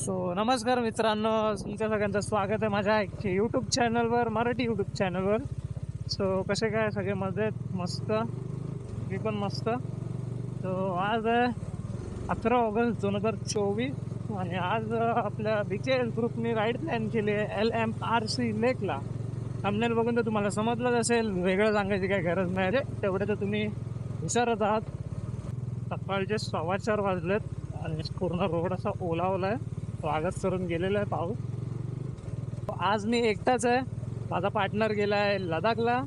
नमस्कार मित्रांनो, तुमच्या सगळ्यांचं स्वागत आहे माझ्या यूट्यूब चॅनलवर, मराठी यूट्यूब चॅनलवर. कसे काय सगळे मजेत? मस्त, मी पण मस्त. आज आहे 11 ऑगस्ट 2024 आणि आज आपल्या BKL ग्रुपने राईड प्लॅन केली आहे LMRC लेकला. थंबनेल बघून तर तुम्हाला समजलंच असेल, वेगळं सांगायची काही गरज नाही रे, तेवढे तर तुम्ही विचारत आहात. सकाळचे 4:15 वाजलेत आणि पूर्ण रोड असा ओलावला आहे, स्वागत करून गेलेला आहे पाऊस. आज मी एकटाच आहे, माझा पार्टनर गेला आहे लडाखला.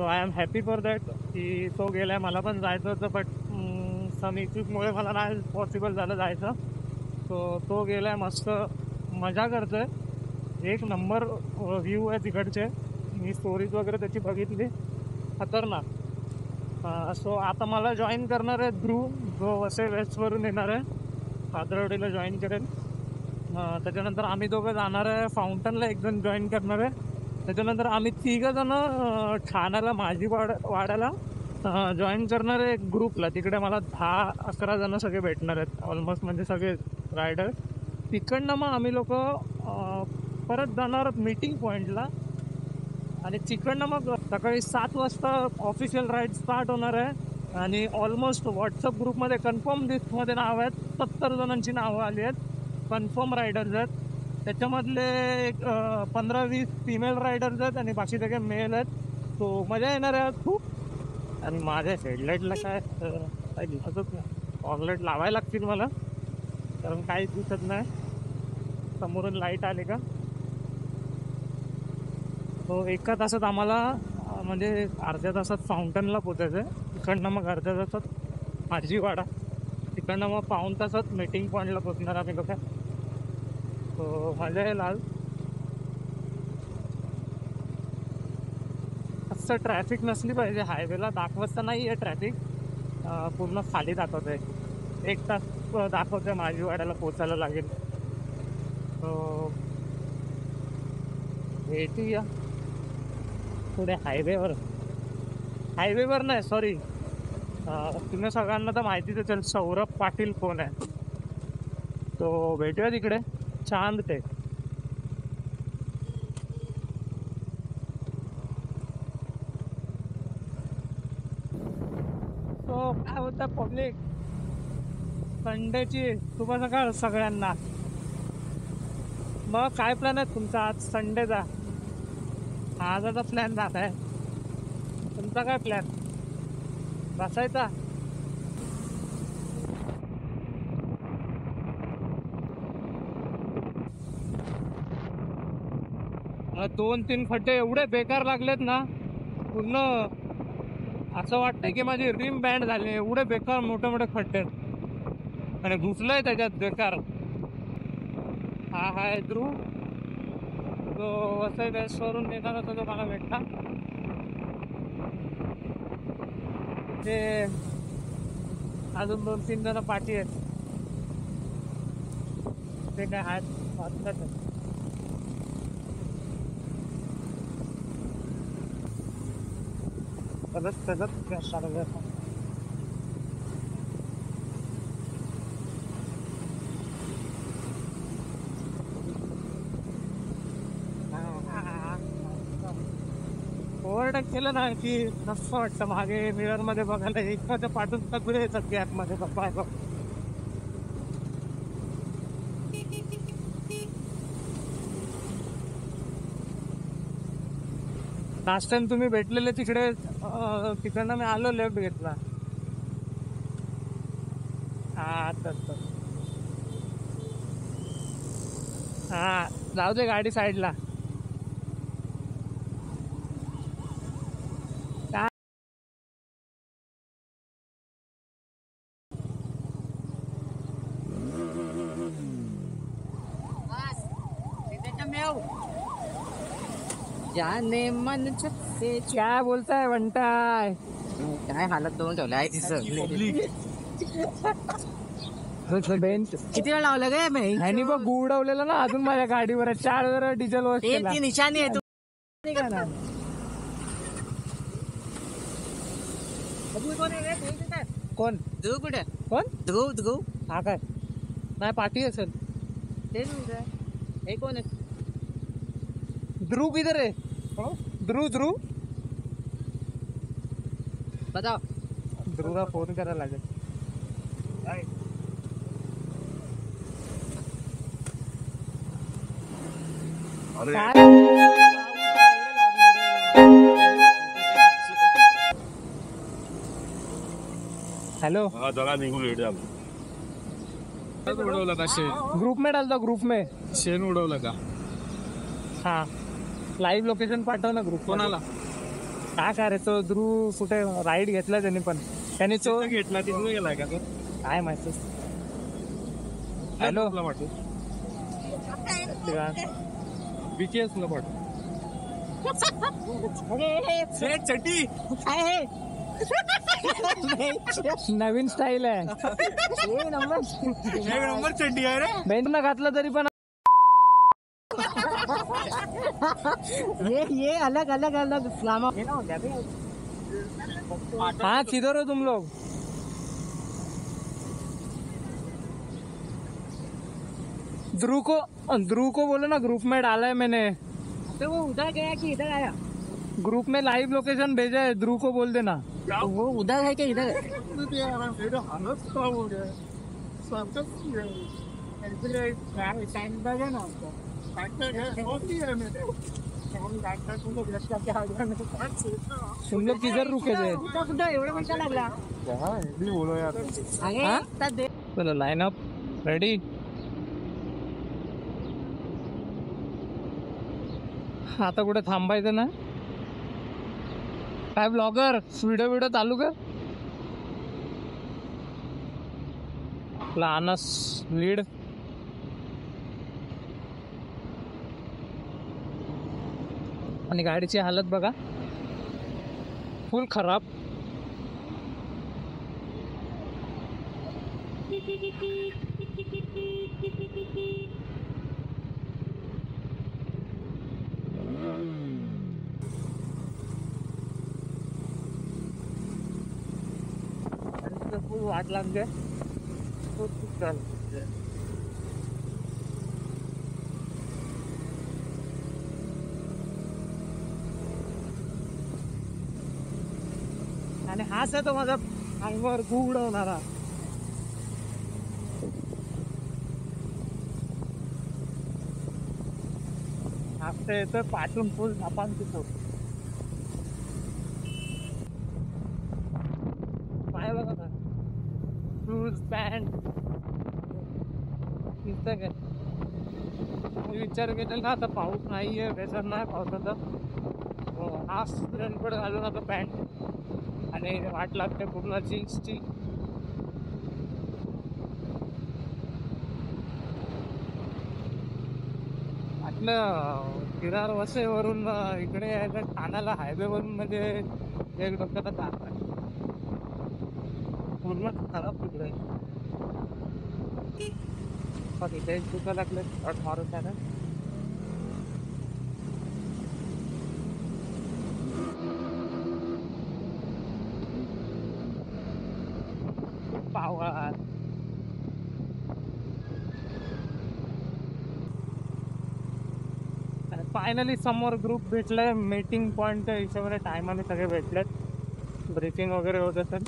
I am happy for that की तो गेला आहे. मला पण जायचं होतं बट सम इश्यूजमुळे मला नाही पॉसिबल झालं जायचं. तो गेला आहे, मस्त मजा करतो आहे. एक नंबर व्ह्यू आहे तिकडचे, मी स्टोरीज वगैरे त्याची बघितली, खतरनाक. आता मला जॉईन करणार आहे ध्रुव, जो वसई वेस्टवरून येणार आहे, कात्रवाडीला जॉईन करेल. त्याच्यानंतर आम्ही दोघं जाणार आहे फाउंटनला, एक जण जॉईन करणार आहे. त्याच्यानंतर आम्ही 3 जण ठाण्याला माझी वाड्याला जॉईन करणार आहे ग्रुपला. तिकडे मला 10-11 जण सगळे भेटणार आहेत ऑलमोस्ट, म्हणजे सगळे रायडर. तिकडनं मग आम्ही लोक परत जाणार मीटिंग पॉईंटला आणि तिकडनं मग सकाळी 7 वाजता ऑफिशियल राईड स्टार्ट होणार आहे. आणि ऑलमोस्ट व्हॉट्सअप ग्रुपमध्ये कन्फर्म लिस्टमध्ये नावं आहेत, 70 जणांची नावं आली आहेत, कन्फर्म रायडर्स आहेत. त्याच्यामधले 15-20 फिमेल रायडर्स आहेत आणि बाकी सगळे मेल आहेत. मजा येणार आहे खूप. आणि माझ्या हेडलाईटला काय दिसतच नाही, ऑनलाईट लावायला लागतील मला, कारण काहीच दिसत नाही. समोरून लाईट आली का. एका तासात आम्हाला म्हणजे अर्ध्या तासात फाउंटनला पोचायचं आहे. तिकडनं मग अर्ध्या तासात माझी वाडा, तिकडनं मग पाऊण तासात मीटिंग पॉईंटला पोचणार आम्ही लोक. मजा येईल आज. असं ट्रॅफिक नसली पाहिजे हायवेला, दाखवत तर नाही आहे ट्रॅफिक, पूर्ण खाली दाखवत आहे. 1 तास दाखवत आहे माझी वाड्याला पोचायला लागेल. भेटूया पुढे हायवेवर नाही, सॉरी. तुम्ही सगळ्यांना तर माहितीच असेल सौरभ पाटील कोण आहे, तो भेटूया तिकडे चांद टेक. काय होतं पब्लिक, संडेची शुभ सकाळ सगळ्यांना. मग काय प्लॅन आहे तुमचा आज संडेचा? आजचा प्लॅन जात आहे, तुमचा काय प्लॅन? बसायचा? मला 2-3 खड्डे एवढे बेकार लागलेत ना, पूर्ण असं वाटतंय की माझी रिम बँड झाली, एवढे बेकार मोठे मोठे खड्डे आणि घुसलंय त्याच्यात बेकार. हा हाय ध्रुव, तो वसई वेस्टवरून येणार होता, तो मला भेटला. ते अजून 2-3 जण पाठी आहेत, ते काय आहेत ओव्हरटेक केलं ना की मस्त वाटतं. मागे मिरर मध्ये बघायला एखाद्या पाठून सगळे येतात गॅप मध्ये. बाबा लास्ट टाइम तुम्ही भेटलेले तिकडे, तिकडनं मी आलो, लेफ्ट घेतला. हा जाऊ दे गाडी साईडला. जाने मन से क्या बोलताय म्हणताय, काय हालत दोन ठेवलं आहे तिचं. किती वेळ लावलं गे मी? ह्यानी बघ उडवलेलं ना अजून माझ्या गाडीवर 4 डिझेल वर. ती निशाणी आहे. कोण ध्रुव कुठे? कोण ध्रुव हा काय नाही, पाठी असेल. ते हे कोण आहे? ध्रुव किधर आहे? ध्रुव ध्रुव बताओ. ध्रुवला फोन करायला लागेल. हॅलो जरा निघून लेट झालं. उडवलं का शेण? ग्रुप में डालता ग्रुप में. शेण उडवलं का? हा लाईव्ह लोकेशन पाठव ना ग्रुप. कोणाला काय करायचं? ध्रुव कुठे राईड घेतला त्यांनी पण त्याने तो घेतला तिथून गेलाय का तो? काय माहिती. हॅलो तुला वाटतं BTS ला वाटतं चटी नवीन स्टाईल आहे. नंबर चड्डी आहे रे. बेंच न घातलं तरी पण ये अलग अलग अलग फ्लामा. हाँ किधर हो तुम लोग? ध्रुव को बोलो ना ग्रुप में डाला है मैंने. तो वो उधर गया कि इधर आया? ग्रुप में लाइव लोकेशन भेजा है. ध्रुव को बोल देना. तो वो उधर है कि इधर है? तुम लोग किधर रुके थे? कुठं एवढं पैसा लागला? बोलो यार. अरे हाँ? तर दे. चलो लाइन अप रेडी. आता कुठे थांबायचं ना? काय ब्लॉगर व्हिडिओ चालू कर. लहानस लीड आणि गाडीची हालत बघा फुल खराब. फुल वाट लागते. आणि हाच आहे तो माझा अंगावर गु उडवणारा. हात येतं पाठून फुल झापान तिथं. पाय बघा ना शूज पॅन्ट दिसतं काय. मी विचार केला ना आता पाऊस नाहीये वेदर नाही पावसाचा. हा रेनकोट घालून आता पॅन्ट आणि वाट लागते पूर्ण जीन्सची. आपलं विरार वसईवरून इकडे यायचं ठाण्याला हायवेवरून म्हणजे एक डोक्याचा ताप आहे. पूर्ण खराब तिकडे. पण इथे दुखा लागले मारून त्यानं. पावा फायनली समोर ग्रुप भेटलाय. मीटिंग पॉइंट हिशोबाने टायमाने सगळे भेटलेत. ब्रीफिंग वगैरे होत असेल.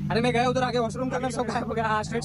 अरे मैं गया उधर आगे वॉशरूम करना सब गायब हो गया. Straight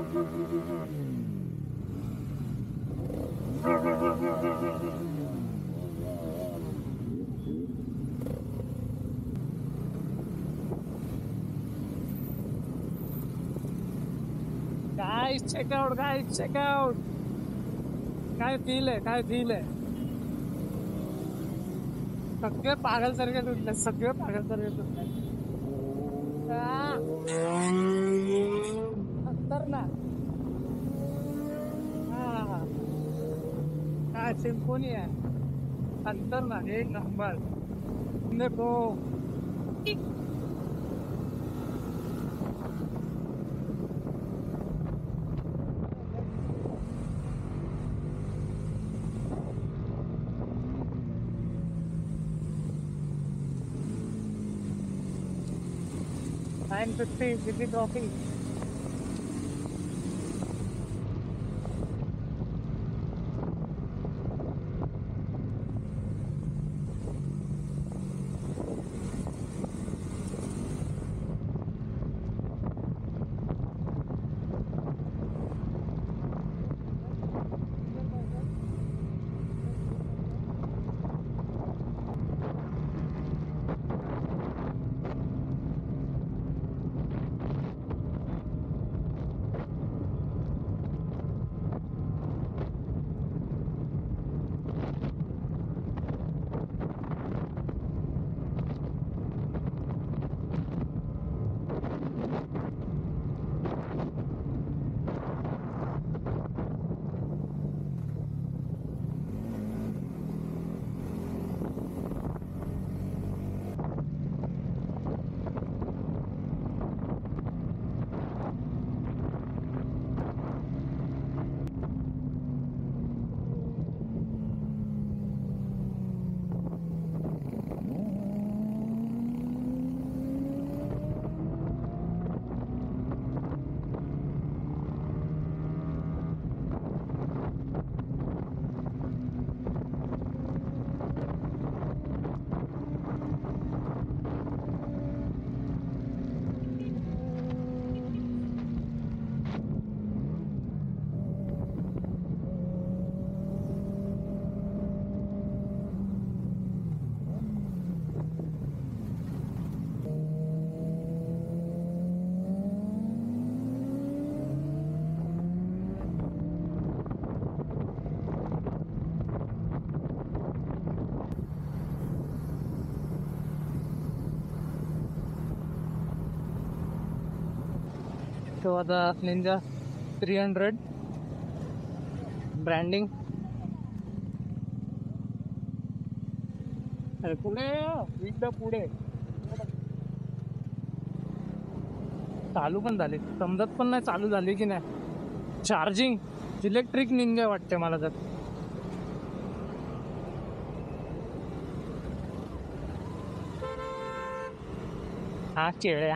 Guys, check out, guys, check out. काय फील आहे, काय फील आहे. सगळे पागल सारखे तुटले, सगळे पागल सारखे तुटले. खतरनाक. हा काय सिम्फोनी आहे. खतरनाक, एक नंबर. देखो $950 GP Trophy. तो आता निंजा 300 ब्रँडिंग. अरे पुढे एकदा पुढे चालू पण झाली, समजत पण नाही चालू झाली की नाही. चार्जिंग इलेक्ट्रिक निंजा वाटते मला तर. हा केळ्या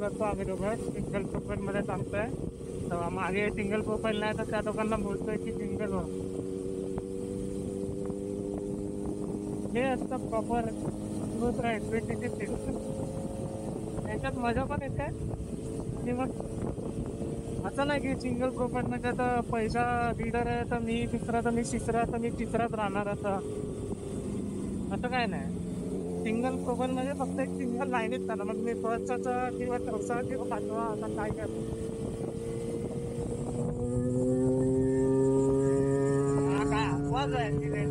करतो आम्ही दोघं सिंगल प्रोफाईलमध्ये चालतोय. तर मागे सिंगल प्रोफाईल नाही तर त्या लोकांना बोलतोय की सिंगल व्हा. हे असतं प्रॉपर ग्रोथ राईट 26. त्याच्यात मजा पण येते की मग असं नाही की सिंगल प्रोफाईल म्हणजे आता पैसा लीडर आहे तर मी दुसरा तर मी तिसरा तर मी तिसराच राहणार असं काय नाही. सिंगल प्रोफाईल म्हणजे फक्त एक सिंगल लाईनीच झालं मग मी फर्स्टचा किंवा चौथा किंवा पाचवा आता काय करतो. काय आवाज आहे तिथे.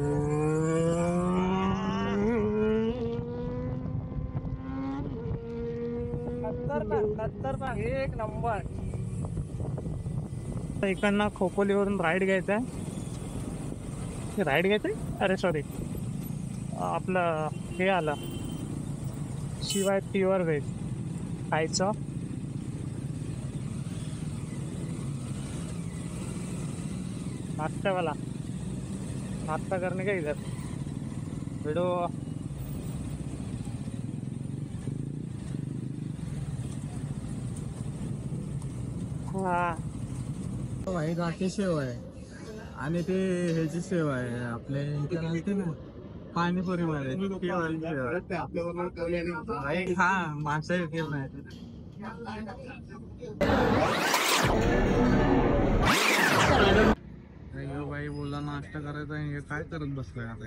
खतरनाक एक नंबर. इकडनं खोपोलीवरून राईड घ्यायचा अरे सॉरी आपलं हे आलं शिवाय प्युअर व्हेज खायचं. नाश्ता करने का इधर वीडियो. हाँ भाई गाठी शेव आहे आणि ते ह्याची सेव आहे आपले ना पाणीपुरी मध्ये हा माणसं नाही बाई बोलला नाश्ता करायचा आहे काय करत बसलाय आता.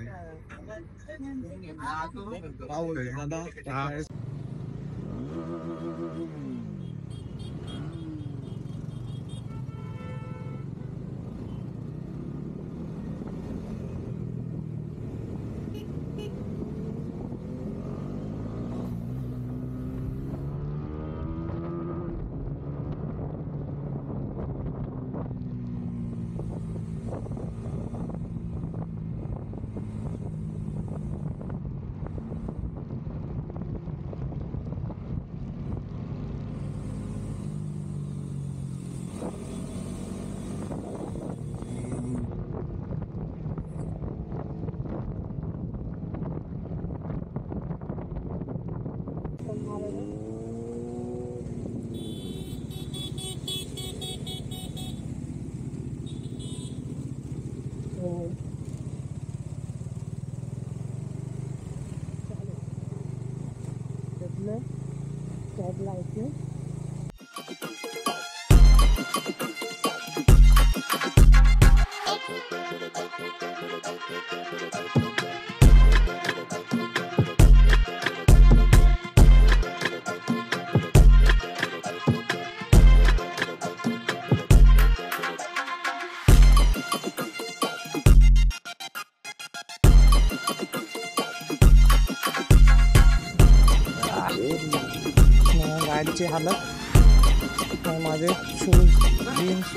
गाडीची हालत माझे शूज जीन्स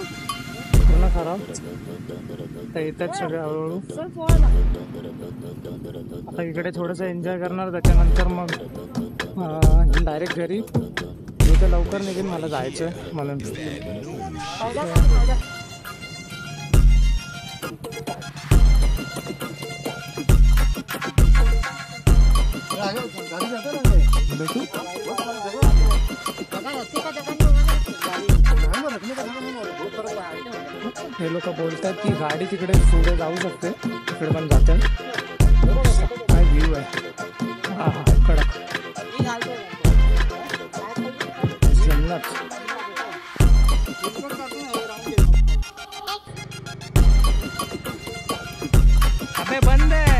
पूर्ण खराब. तर येतात सगळे हळूहळू. आता इकडे थोडंसं एन्जॉय करणार त्याच्यानंतर मग डायरेक्ट घरी. इथं लवकर निघेल मला जायचं आहे म्हणून. हे लोक बोलतात की गाडी तिकडे पुढे जाऊ शकते तिकडे पण जातात. काय व्ह्यू आहे. हा हा कडक जन्नत. अबे बंद आहे.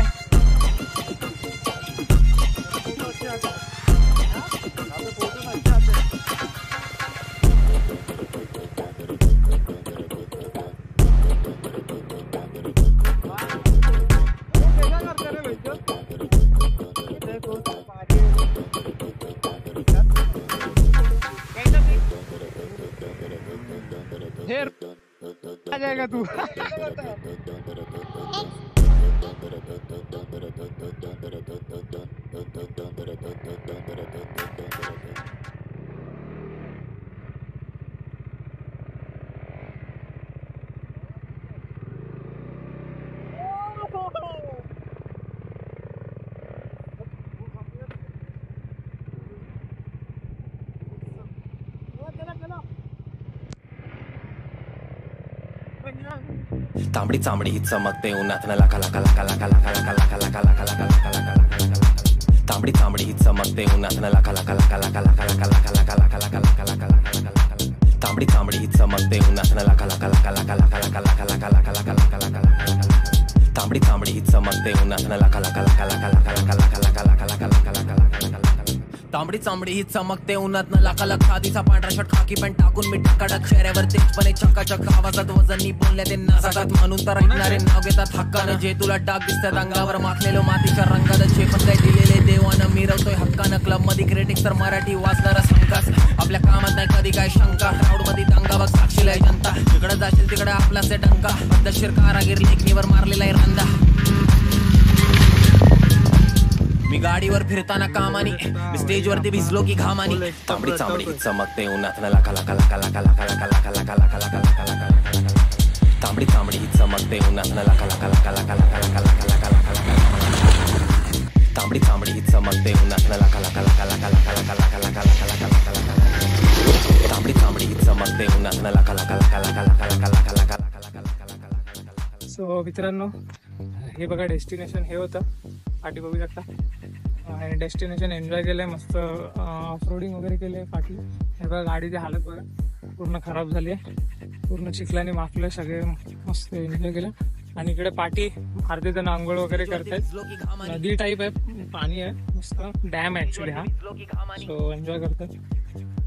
आ जाएगा तू. तांबडी चांबडी ही चमकते उन्हात न लाका लाका लाका लाका लाका लाका लाका लाका लाका लाका लाका लाका लाका तांबडी चांबडी ही चमकते उन्हात न लाका लाका लाका लाका लाका लाका लाका लाका लाका लाका लाका लाका लाका तांबडी चांबडी ही चमकते उन्हात न लाका लाका लाका लाका लाका लाका लाका लाका लाका लाका लाका लाका लाका तांबडी चांबडी ही चमकते उन्हात न लाका लाका लाका लाका लाका लाका लाका लाका लाका लाका लाका लाका लाका तांबडी चांबडी ही चमकते उन्हात न लाका लाका आधीचा पांढरा शर्ट खाकी पॅन्ट टाकून मी टाकाडक चेहऱ्यावर तेजपणे चकाचक आवाजात वजनी बोलण्यात ते नासात म्हणून तर ऐकणारे नाव घेतात हक्कानं जे तुला डाग दिसतात अंगावर माखलेलो मातीच्या रंगात जे पण काही दिलेले देवानं मिरवतोय हक्कानं क्लब मध्ये क्रिटिक्स तर मराठी वाचणारा संकास आपल्या कामात नाही कधी काय शंका क्राऊड मध्ये दंगा बघ साक्षीला जनता जिकडे जाशील तिकडे आपला से डंका पद्धतशीर कारागीर लेखणीवर मारलेला आहे रंदा मी गाडीवर फिरताना कामानी मी स्टेजवरती भिजलो की घामानी तांबडी चांबडी ही चमकते उन्हात न लाका लाका लाका लाका लाका लाका लाका लाका लाका लाका लाका लाका तांबडी चांबडी ही चमकते उन्हात न लाका लाका लाका लाका लाका लाका लाका लाका लाका लाका तांबडी चांबडी ही चमकते उन्हात न लाका लाका लाका लाका लाका लाका लाका लाका लाका लाका लाका तांबडी चांबडी ही चमकते उन्हात न लाका लाका लाका लाका लाका लाका लाका लाका लाका लाका लाका सो मित्रांनो हे बघा डेस्टिनेशन हे होतं पाठी बघू शकता आणि डेस्टिनेशन एन्जॉय केलं आहे मस्त ऑफ रोडिंग वगैरे केलं आहे पाठी हे बघा गाडीची हालत बघा पूर्ण खराब झाली आहे पूर्ण चिखलाने माखलं सगळे मस्त एन्जॉय केलं आणि इकडे पाठी अर्धे जण आंघोळ वगैरे करतायत नदी टाईप आहे पाणी आहे मस्त डॅम आहे ॲक्च्युली हा सो एन्जॉय करतात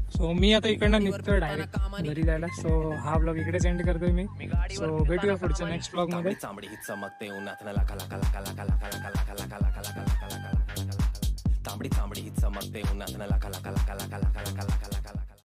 सो मी आता इकडनं निघतोय डायरेक्ट घरी जायला सो हा ब्लॉग इकडे सेंड करतोय मी सो भेटूया पुढच्या नेक्स्ट ब्लॉग मध्ये चांबडी ही चमकते उन्हात न लाका लाका लाका लाका लाका लाका लाका लाका लाका लाका लाका लाका लाका तांबडी चांबडी ही चमकते उन्हात न लाका लाका लाका लाका लाका लाका लाका